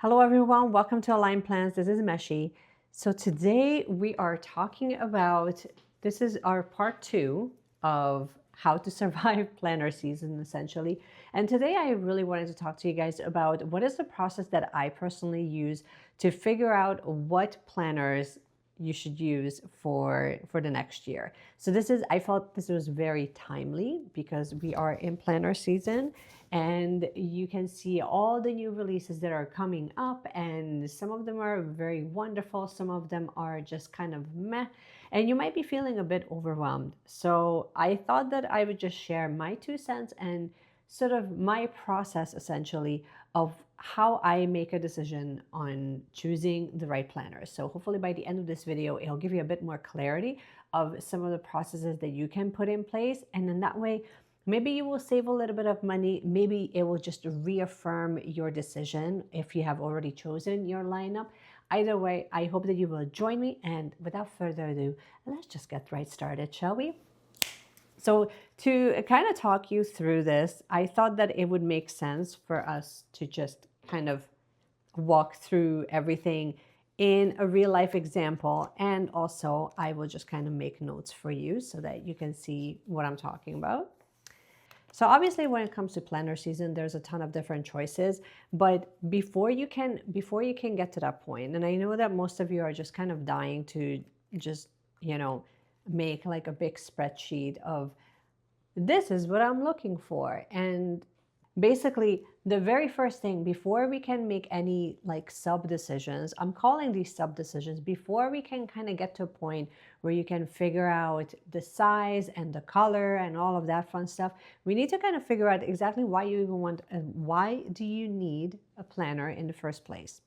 Hello everyone, welcome to Align Plans. This is Meshi. So today we are talking about, this is our part 2 of how to survive planner season essentially. And today I really wanted to talk to you guys about what is the process that I personally use to figure out what planners you should use for the next year. So I felt this was very timely because we are in planner season and you can see all the new releases that are coming up, and some of them are very wonderful, some of them are just kind of meh, and you might be feeling a bit overwhelmed. So I thought that I would just share my 2 cents and sort of my process essentially of how I make a decision on choosing the right planner. So hopefully by the end of this video, it'll give you a bit more clarity of some of the processes that you can put in place. And then that way, maybe you will save a little bit of money. Maybe it will just reaffirm your decision if you have already chosen your lineup. Either way, I hope that you will join me. And without further ado, let's just get right started, shall we? So to kind of talk you through this, I thought that it would make sense for us to just kind of walk through everything in a real life example. And also I will just kind of make notes for you so that you can see what I'm talking about. So obviously when it comes to planner season, there's a ton of different choices, but before you can get to that point, and I know that most of you are just kind of dying to just, make like a big spreadsheet of this is what I'm looking for. And basically the very first thing before we can make any like sub decisions, I'm calling these sub decisions, before we can kind of get to a point where you can figure out the size and the color and all of that fun stuff, we need to kind of figure out exactly why you even want, why do you need a planner in the first place.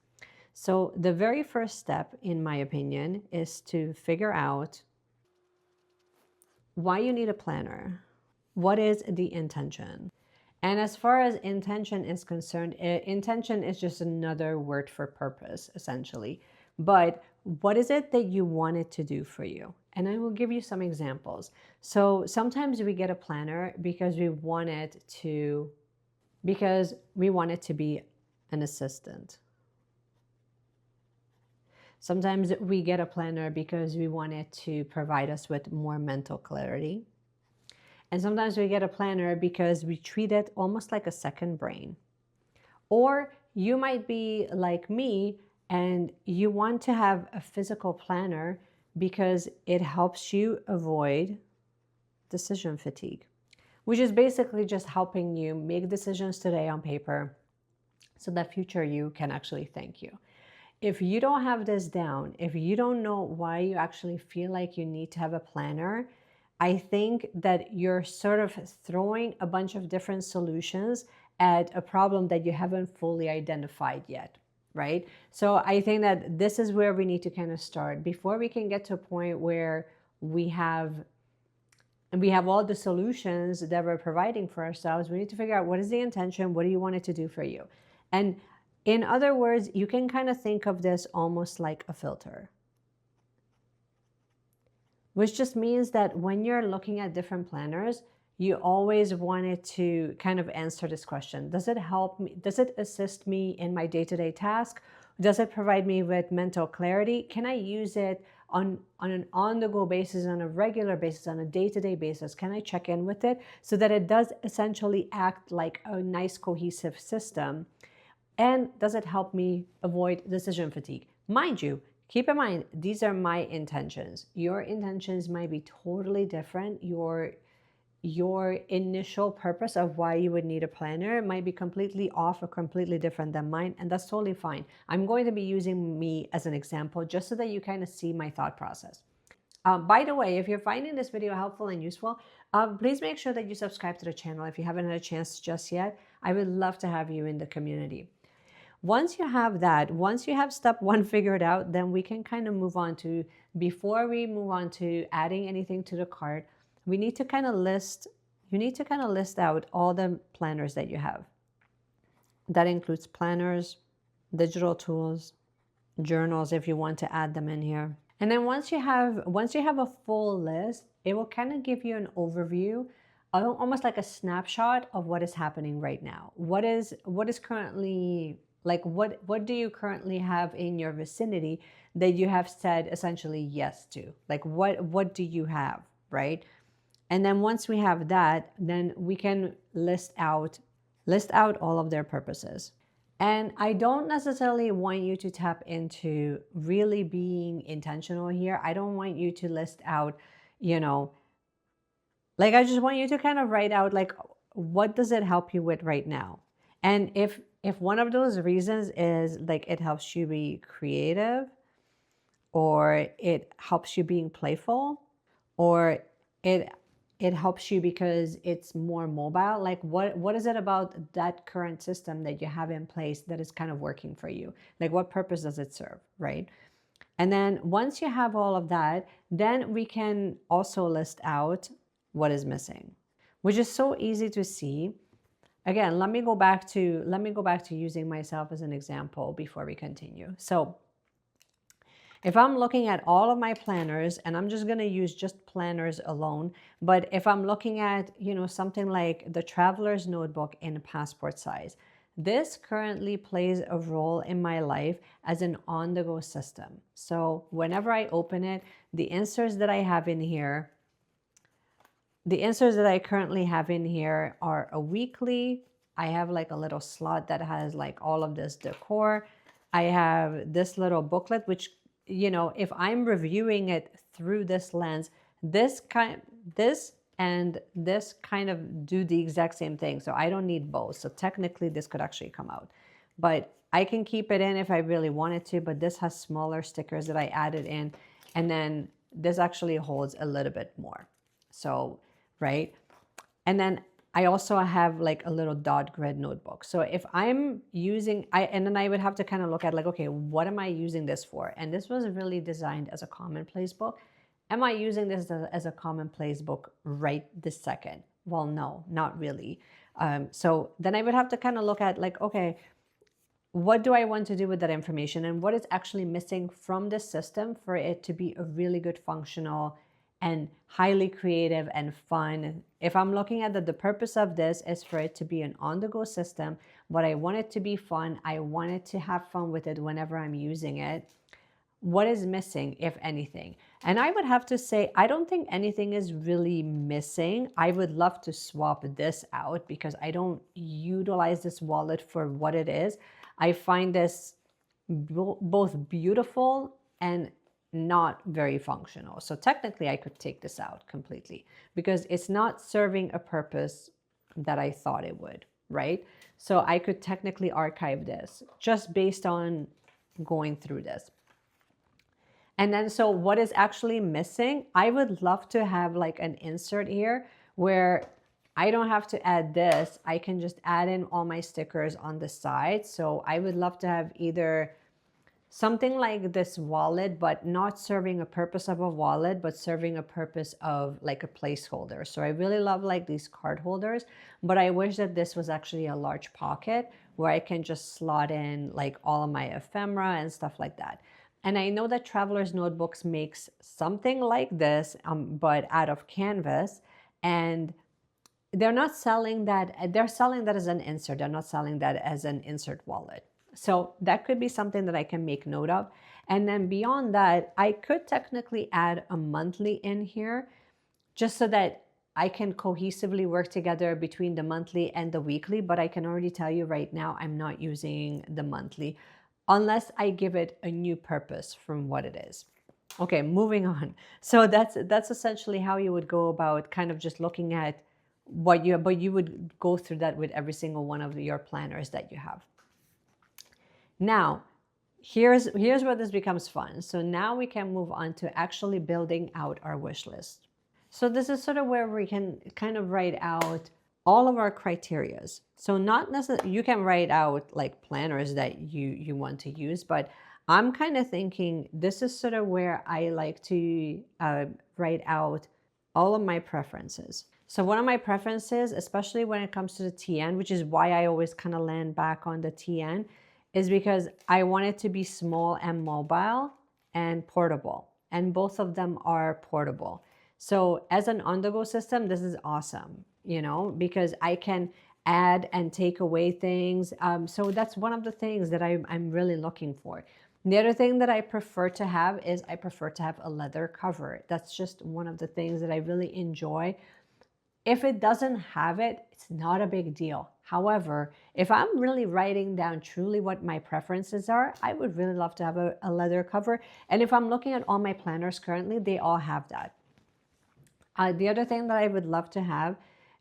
So the very first step, in my opinion, is to figure out why you need a planner. What is the intention? And as far as intention is concerned, intention is just another word for purpose, essentially. But what is it that you want it to do for you? And I will give you some examples. So sometimes we get a planner because we want it to be an assistant. Sometimes we get a planner because we want it to provide us with more mental clarity. And sometimes we get a planner because we treat it almost like a second brain. Or you might be like me and you want to have a physical planner because it helps you avoid decision fatigue, which is basically just helping you make decisions today on paper so that future you can actually thank you. If you don't have this down, if you don't know why you actually feel like you need to have a planner, I think that you're sort of throwing a bunch of different solutions at a problem that you haven't fully identified yet, right? So I think that this is where we need to kind of start before we can get to a point where we have all the solutions that we're providing for ourselves. We need to figure out what is the intention, what do you want it to do for you? And in other words, you can kind of think of this almost like a filter, which just means that when you're looking at different planners, you always wanted to kind of answer this question. Does it help me? Does it assist me in my day-to-day task? Does it provide me with mental clarity? Can I use it on an on-the-go basis, on a regular basis, on a day-to-day basis? Can I check in with it so that it does essentially act like a nice cohesive system? And does it help me avoid decision fatigue? Mind you, keep in mind, these are my intentions. Your intentions might be totally different. Your initial purpose of why you would need a planner might be completely off or completely different than mine, and that's totally fine. I'm going to be using me as an example just so that you kind of see my thought process. By the way, if you're finding this video helpful and useful, please make sure that you subscribe to the channel if you haven't had a chance just yet. I would love to have you in the community. Once you have that, once you have step 1 figured out, then we can kind of move on to, before we move on to adding anything to the cart, you need to kind of list out all the planners that you have. That includes planners, digital tools, journals if you want to add them in here. And then once you have a full list, it will kind of give you an overview, almost like a snapshot of what is happening right now. What is currently Like what do you currently have in your vicinity that you have said essentially yes to? Like what do you have, right? And then once we have that, then we can list out all of their purposes. And I don't necessarily want you to tap into really being intentional here. I don't want you to list out, you know, like I just want you to kind of write out like what does it help you with right now? And if one of those reasons is like it helps you be creative, or it helps you being playful, or it helps you because it's more mobile, like what is it about that current system that you have in place that is kind of working for you? Like what purpose does it serve, right? And then once you have all of that, then we can also list out what is missing, which is so easy to see. Again, let me go back to using myself as an example before we continue. So if I'm looking at all of my planners, and I'm just going to use just planners alone, but if I'm looking at, something like the traveler's notebook in passport size, this currently plays a role in my life as an on-the-go system. So whenever I open it, the inserts that I have in here, the inserts that I currently have in here are a weekly. I have like a little slot that has like all of this decor. I have this little booklet, which, if I'm reviewing it through this lens, this and this kind of do the exact same thing. So I don't need both. So technically this could actually come out, but I can keep it in if I really wanted to, but this has smaller stickers that I added in. And then this actually holds a little bit more. So, right. And then I also have like a little dot grid notebook. So if I'm using, and then I would have to kind of look at like, okay, what am I using this for? And this was really designed as a commonplace book. Am I using this as a commonplace book right this second? Well, no, not really. So then I would have to kind of look at like, okay, what do I want to do with that information, and what is actually missing from this system for it to be a really good functional and highly creative and fun. If I'm looking at the purpose of this is for it to be an on-the-go system, but I want it to be fun. I want it to have fun with it whenever I'm using it. What is missing, if anything? And I would have to say, I don't think anything is really missing. I would love to swap this out because I don't utilize this wallet for what it is. I find this both beautiful and not very functional. So technically I could take this out completely because it's not serving a purpose that I thought it would, right? So I could technically archive this just based on going through this. And then, so what is actually missing? I would love to have like an insert here where I don't have to add this. I can just add in all my stickers on the side. So I would love to have either something like this wallet, but not serving a purpose of a wallet, but serving a purpose of like a placeholder. So I really love like these card holders, but I wish that this was actually a large pocket where I can just slot in like all of my ephemera and stuff like that. And I know that Traveler's Notebooks makes something like this, but out of canvas. And they're not selling that. They're selling that as an insert. They're not selling that as an insert wallet. So that could be something that I can make note of. And then beyond that, I could technically add a monthly in here just so that I can cohesively work together between the monthly and the weekly. But I can already tell you right now, I'm not using the monthly unless I give it a new purpose from what it is. Okay, moving on. So that's essentially how you would go about kind of just looking at but you would go through that with every single one of your planners that you have. Now, here's where this becomes fun. So now we can move on to actually building out our wish list. So this is sort of where we can kind of write out all of our criterias. So not necessarily, you can write out like planners that you want to use, but I'm kind of thinking this is sort of where I like to write out all of my preferences. So one of my preferences, especially when it comes to the TN, which is why I always kind of land back on the TN, is because I want it to be small and mobile and portable. And both of them are portable. So as an on-the-go system, this is awesome, because I can add and take away things. So that's one of the things that I'm really looking for. The other thing that I prefer to have is I prefer to have a leather cover. That's just one of the things that I really enjoy. If it doesn't have it, it's not a big deal. However, if I'm really writing down truly what my preferences are, I would really love to have a leather cover. And if I'm looking at all my planners currently, they all have that. The other thing that I would love to have,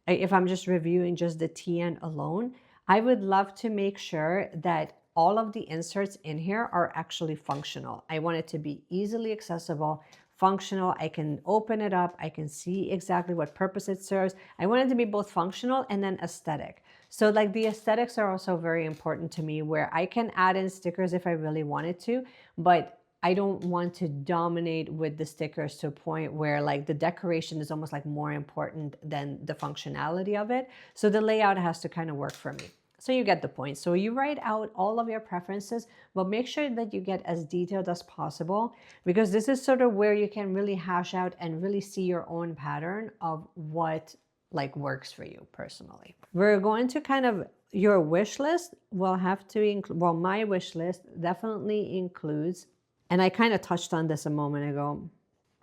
if I'm just reviewing just the TN alone, I would love to make sure that all of the inserts in here are actually functional. I want it to be easily accessible, functional. I can open it up. I can see exactly what purpose it serves. I want it to be both functional and then aesthetic. So like the aesthetics are also very important to me, where I can add in stickers if I really wanted to, but I don't want to dominate with the stickers to a point where like the decoration is almost like more important than the functionality of it. So the layout has to kind of work for me. So you get the point. So you write out all of your preferences, but make sure that you get as detailed as possible, because this is sort of where you can really hash out and really see your own pattern of what like works for you personally. We're going to kind of, your wish list will have to include, well, my wish list definitely includes, and I kind of touched on this a moment ago,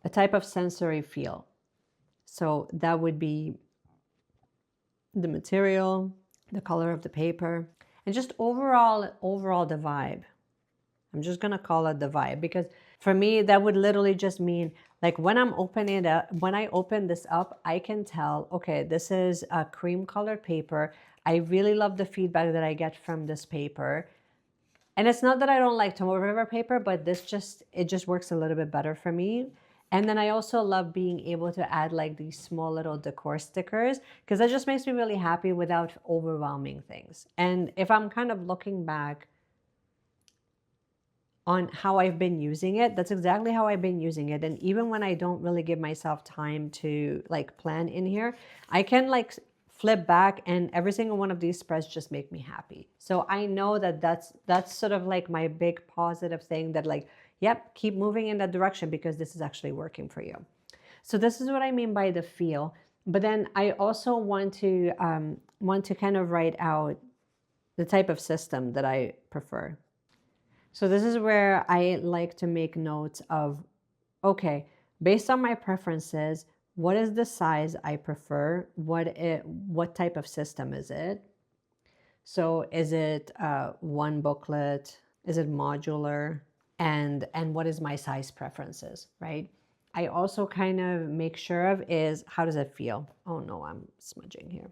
a type of sensory feel. So that would be the material, the color of the paper, and just overall the vibe. I'm just gonna call it the vibe, because for me, that would literally just mean like when I'm opening it up, when I open this up, I can tell, okay, this is a cream colored paper. I really love the feedback that I get from this paper. And it's not that I don't like Tomoe River paper, but it just works a little bit better for me. And then I also love being able to add like these small little decor stickers, because that just makes me really happy without overwhelming things. And if I'm kind of looking back on how I've been using it, that's exactly how I've been using it. And even when I don't really give myself time to like plan in here, I can like flip back and every single one of these spreads just make me happy. So I know that that's sort of like my big positive thing, that like, yep, keep moving in that direction because this is actually working for you. So this is what I mean by the feel. But then I also want to kind of write out the type of system that I prefer. So this is where I like to make notes of, okay, based on my preferences, what is the size I prefer? What type of system is it? So is it one booklet? Is it modular? And what is my size preferences, right? I also kind of make sure of is, how does it feel? Oh no, I'm smudging here.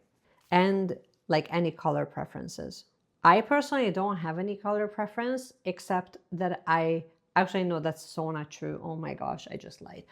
And like any color preferences. I personally don't have any color preference, except that actually, no, that's so not true. Oh my gosh, I just lied.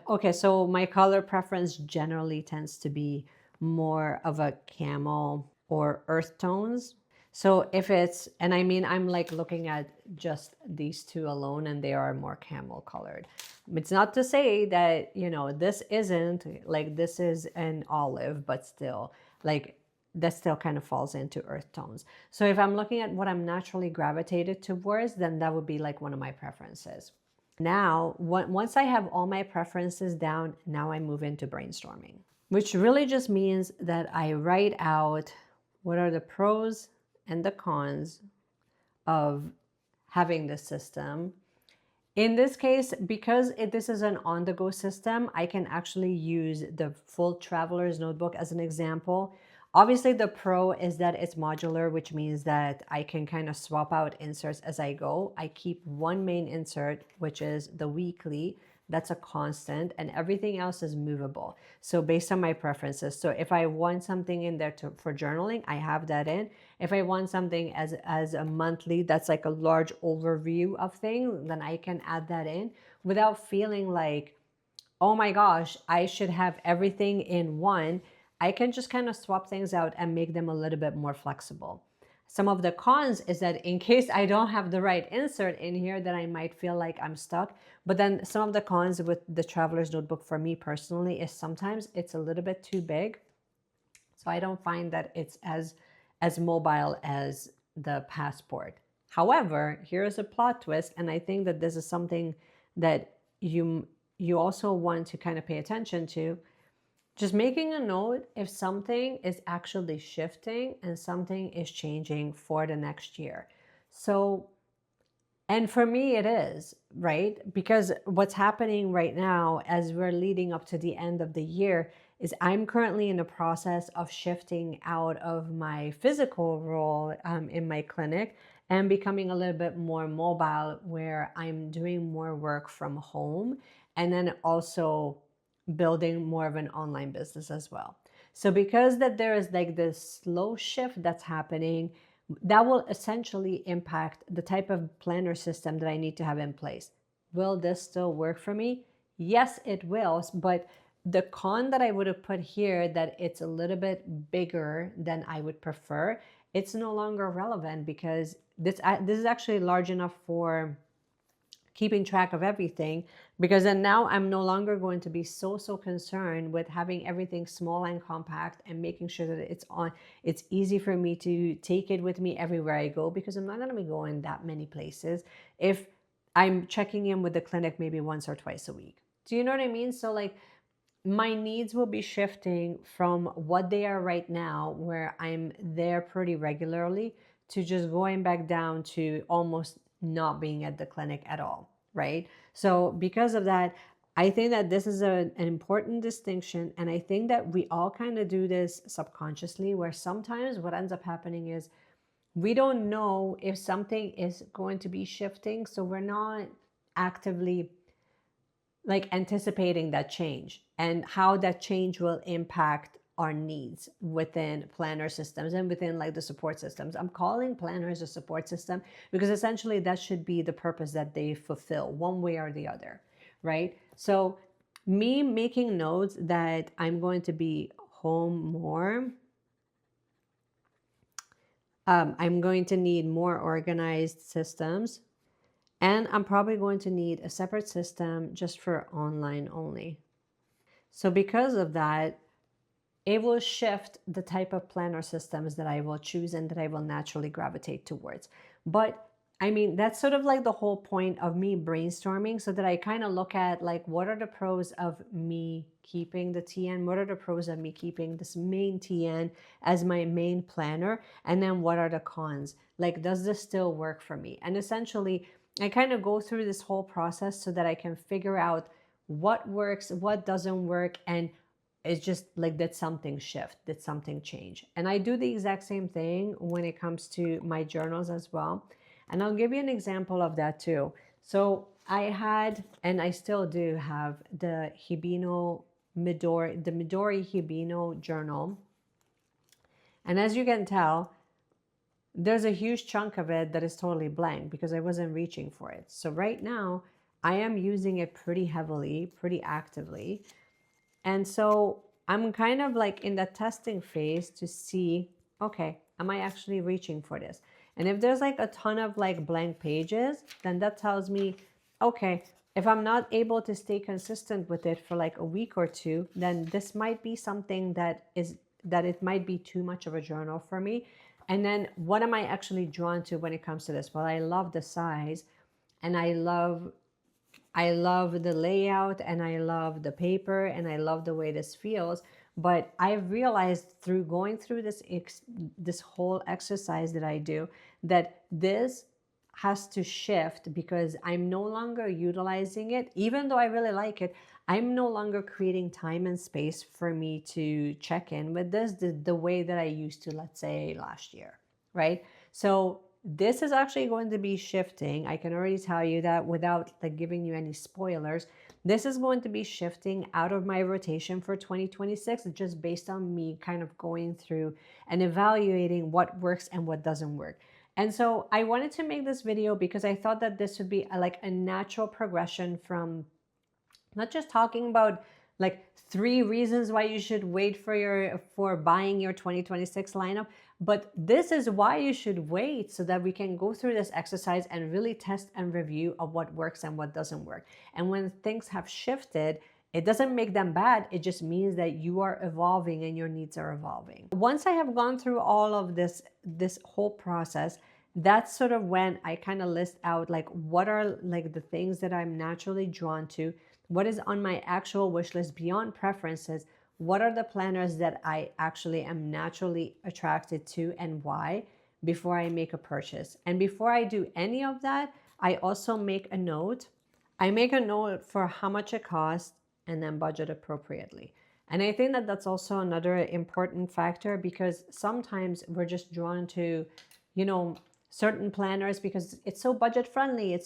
Okay, so my color preference generally tends to be more of a camel or earth tones. So if it's, and I mean, I'm like looking at just these two alone and they are more camel colored. It's not to say that, you know, this isn't like, this is an olive, but still like that still kind of falls into earth tones. So if I'm looking at what I'm naturally gravitated towards, then that would be like one of my preferences. Now, once I have all my preferences down, now I move into brainstorming, which really just means that I write out what are the pros and the cons of having this system. In this case, because this is an on-the-go system, I can actually use the full traveler's notebook as an example. Obviously, the pro is that it's modular, which means that I can kind of swap out inserts as I go. I keep one main insert, which is the weekly. That's a constant, and everything else is movable. So based on my preferences. So if I want something in there for journaling, I have that in. If I want something as a monthly, that's like a large overview of things, then I can add that in without feeling like, oh my gosh, I should have everything in one. I can just kind of swap things out and make them a little bit more flexible. Some of the cons is that in case I don't have the right insert in here, then I might feel like I'm stuck. But then some of the cons with the traveler's notebook for me personally is sometimes it's a little bit too big. So I don't find that it's as mobile as the passport. However, here's a plot twist, and I think that this is something that you also want to kind of pay attention to. just making a note if something is actually shifting and something is changing for the next year. So, and for me, it is, right? Because what's happening right now as we're leading up to the end of the year is I'm currently in the process of shifting out of my physical role in my clinic and becoming a little bit more mobile, where I'm doing more work from home and then also building more of an online business as well. So because that there is like this slow shift that's happening, that will essentially impact the type of planner system that I need to have in place. Will this still work for me? Yes, it will. But the con that I would have put here, that it's a little bit bigger than I would prefer, it's no longer relevant, because this is actually large enough for keeping track of everything, because then now I'm no longer going to be so concerned with having everything small and compact and making sure that it's easy for me to take it with me everywhere I go, because I'm not going to be going that many places if I'm checking in with the clinic maybe once or twice a week. Do you know what I mean? So like, my needs will be shifting from what they are right now, where I'm there pretty regularly, to just going back down to almost not being at the clinic at all, right? So because of that, I think that this is an important distinction. And I think that we all kind of do this subconsciously, where sometimes what ends up happening is we don't know if something is going to be shifting. So we're not actively like anticipating that change and how that change will impact our needs within planner systems and within like the support systems. I'm calling planners a support system because essentially that should be the purpose that they fulfill one way or the other, right? So me making notes that I'm going to be home more, I'm going to need more organized systems, and I'm probably going to need a separate system just for online only. So because of that, it will shift the type of planner systems that I will choose and that I will naturally gravitate towards. But I mean, that's sort of like the whole point of me brainstorming, so that I kind of look at like, what are the pros of me keeping the TN? What are the pros of me keeping this main TN as my main planner? And then what are the cons? Like, does this still work for me? And essentially, I kind of go through this whole process so that I can figure out what works, what doesn't work, and it's just like, did something shift? Did something change? And I do the exact same thing when it comes to my journals as well. And I'll give you an example of that too. So I had, and I still do have, the Hibino Midori, the Midori Hibino journal. And as you can tell, there's a huge chunk of it that is totally blank because I wasn't reaching for it. So right now I am using it pretty heavily, pretty actively. And so I'm kind of like in the testing phase to see, okay, am I actually reaching for this? And if there's like a ton of like blank pages, then that tells me, okay, if I'm not able to stay consistent with it for like a week or two, then this might be something that it might be too much of a journal for me. And then what am I actually drawn to when it comes to this? Well, I love the size, and I love the layout, and I love the paper, and I love the way this feels. But I've realized through going through this whole exercise that I do, that this has to shift, because I'm no longer utilizing it. Even though I really like it, I'm no longer creating time and space for me to check in with this the way that I used to, let's say, last year, right? So this is actually going to be shifting. I can already tell you that without like giving you any spoilers. This is going to be shifting out of my rotation for 2026, just based on me kind of going through and evaluating what works and what doesn't work. And so I wanted to make this video because I thought that this would be like a natural progression from not just talking about like 3 reasons why you should wait for buying your 2026 lineup, but this is why you should wait, so that we can go through this exercise and really test and review of what works and what doesn't work. And when things have shifted, it doesn't make them bad. It just means that you are evolving and your needs are evolving. Once I have gone through all of this whole process, that's sort of when I kind of list out like, what are like the things that I'm naturally drawn to, what is on my actual wish list beyond preferences, what are the planners that I actually am naturally attracted to and why before I make a purchase. And before I do any of that, I also make a note. I make a note for how much it costs and then budget appropriately. And I think that that's also another important factor, because sometimes we're just drawn to, you know, certain planners because it's so budget friendly,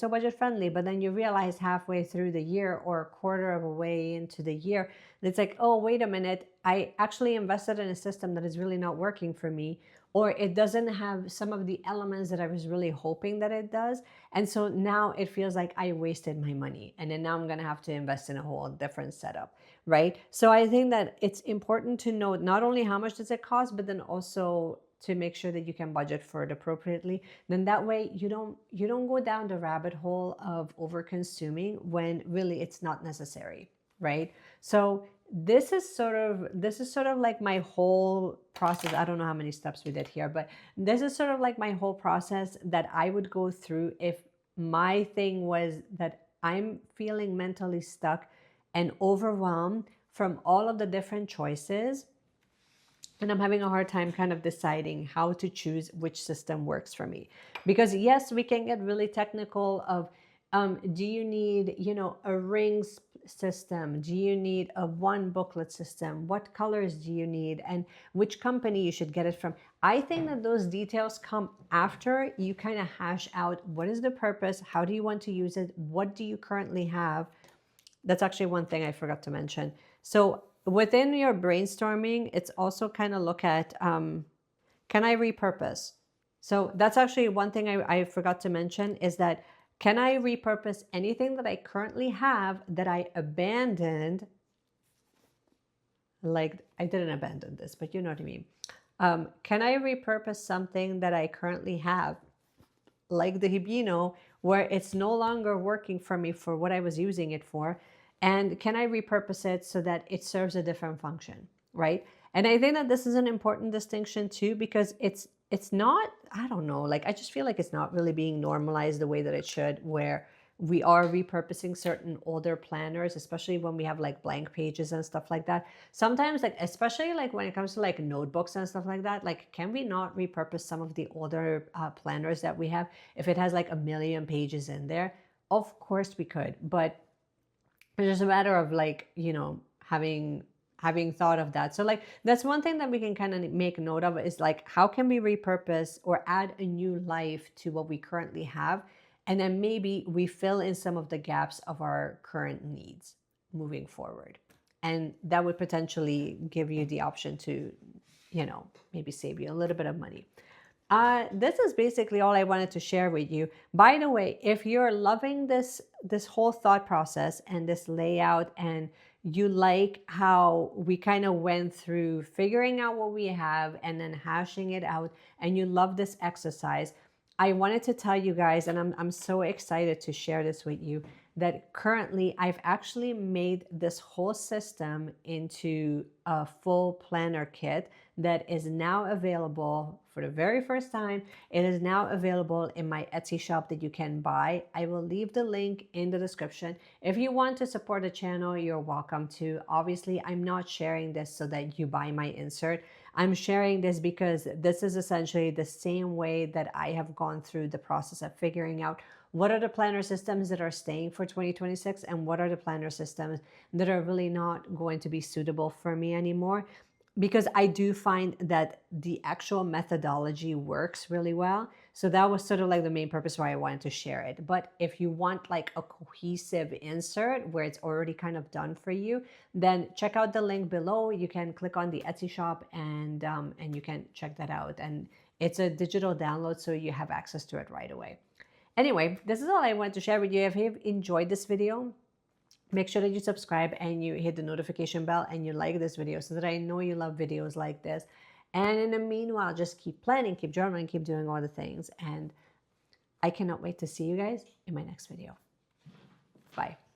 but then you realize halfway through the year or a quarter of a way into the year, it's like, oh, wait a minute, I actually invested in a system that is really not working for me, or it doesn't have some of the elements that I was really hoping that it does. And so now it feels like I wasted my money, and then now I'm going to have to invest in a whole different setup, right? So I think that it's important to know not only how much does it cost, but then also to make sure that you can budget for it appropriately. Then that way you don't go down the rabbit hole of over consuming when really it's not necessary, right? So this is sort of like my whole process. I don't know how many steps we did here, but this is sort of like my whole process that I would go through if my thing was that I'm feeling mentally stuck and overwhelmed from all of the different choices, and I'm having a hard time kind of deciding how to choose which system works for me. Because yes, we can get really technical of, do you need, a rings system? Do you need a one booklet system? What colors do you need? And which company you should get it from? I think that those details come after you kind of hash out what is the purpose, how do you want to use it, what do you currently have. That's actually one thing I forgot to mention. So within your brainstorming, it's also kind of look at, can I repurpose? So that's actually one thing I forgot to mention, is that can I repurpose anything that I currently have that I abandoned? Like, I didn't abandon this, but you know what I mean. Can I repurpose something that I currently have, like the Hibino, where it's no longer working for me for what I was using it for? And can I repurpose it so that it serves a different function, right? And I think that this is an important distinction too, because it's not, I don't know, like I just feel like it's not really being normalized the way that it should, where we are repurposing certain older planners, especially when we have like blank pages and stuff like that. Sometimes, like, especially like when it comes to like notebooks and stuff like that, like, can we not repurpose some of the older planners that we have if it has like a million pages in there? Of course we could, but it's just a matter of like, having thought of that. So like, that's one thing that we can kind of make note of, is like, how can we repurpose or add a new life to what we currently have? And then maybe we fill in some of the gaps of our current needs moving forward. And that would potentially give you the option to, maybe save you a little bit of money. This is basically all I wanted to share with you. By the way, if you're loving this whole thought process and this layout, and you like how we kind of went through figuring out what we have and then hashing it out, and you love this exercise, I wanted to tell you guys, and I'm so excited to share this with you, that currently I've actually made this whole system into a full planner kit that is now available for the very first time. It is now available in my Etsy shop that you can buy. I will leave the link in the description. If you want to support the channel, you're welcome to. Obviously, I'm not sharing this so that you buy my insert. I'm sharing this because this is essentially the same way that I have gone through the process of figuring out what are the planner systems that are staying for 2026 and what are the planner systems that are really not going to be suitable for me anymore. Because I do find that the actual methodology works really well. So that was sort of like the main purpose why I wanted to share it. But if you want like a cohesive insert where it's already kind of done for you, then check out the link below. You can click on the Etsy shop and you can check that out. And it's a digital download, so you have access to it right away. Anyway, this is all I wanted to share with you. If you've enjoyed this video, make sure that you subscribe and you hit the notification bell and you like this video so that I know you love videos like this. And in the meanwhile, just keep planning, keep journaling, keep doing all the things. And I cannot wait to see you guys in my next video. Bye.